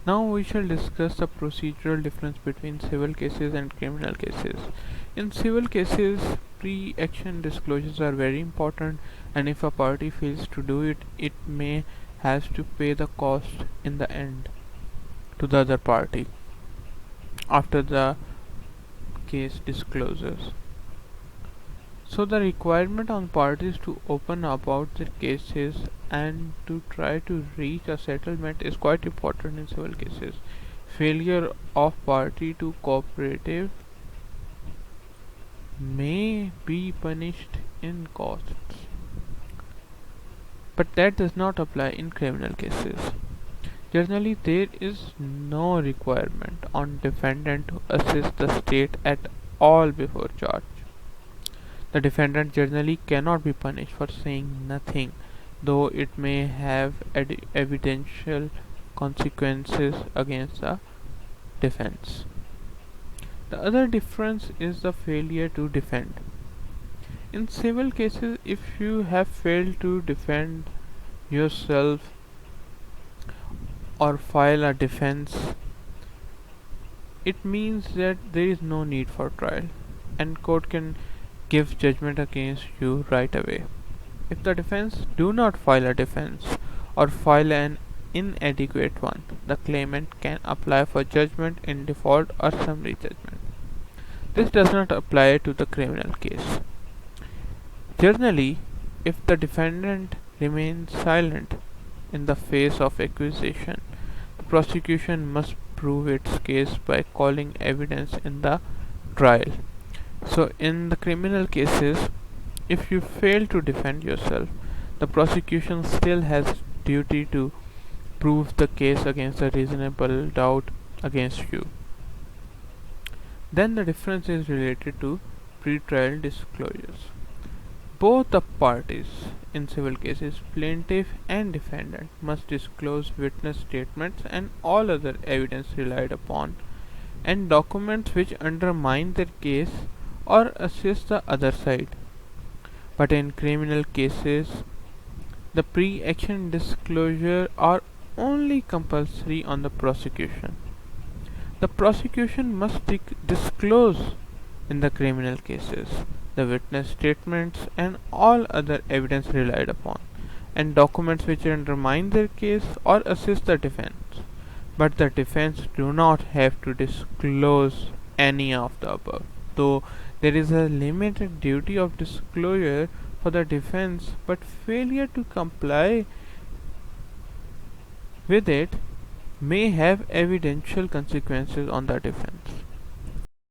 Now we shall discuss the procedural difference between civil cases and criminal cases. In civil cases, pre-action disclosures are very important, and if a party fails to do it, it may have to pay the cost in the end to the other party after the case discloses. So the requirement on parties to open about their cases and to try to reach a settlement is quite important in civil cases. Failure of party to cooperative may be punished in costs, but that does not apply in criminal cases. Generally, there is no requirement on defendant to assist the state at all before charge. The defendant generally cannot be punished for saying nothing, though it may have evidential consequences against the defense. The other difference is the failure to defend. In civil cases, if you have failed to defend yourself or file a defense, it means that there is no need for trial and court can give judgment against you right away. If the defense do not file a defense or file an inadequate one, the claimant can apply for judgment in default or summary judgment. This does not apply to the criminal case. Generally, if the defendant remains silent in the face of accusation, the prosecution must prove its case by calling evidence in the trial. So, in the criminal cases, if you fail to defend yourself, the prosecution still has duty to prove the case against a reasonable doubt against you. Then the difference is related to pre-trial disclosures. Both the parties in civil cases, plaintiff and defendant, must disclose witness statements and all other evidence relied upon and documents which undermine their case or assist the other side. But in criminal cases, the pre-action disclosure are only compulsory on the prosecution. The prosecution must disclose in the criminal cases the witness statements and all other evidence relied upon and documents which undermine their case or assist the defense. But the defense do not have to disclose any of the above, though there is a limited duty of disclosure for the defense, but failure to comply with it may have evidential consequences on the defense.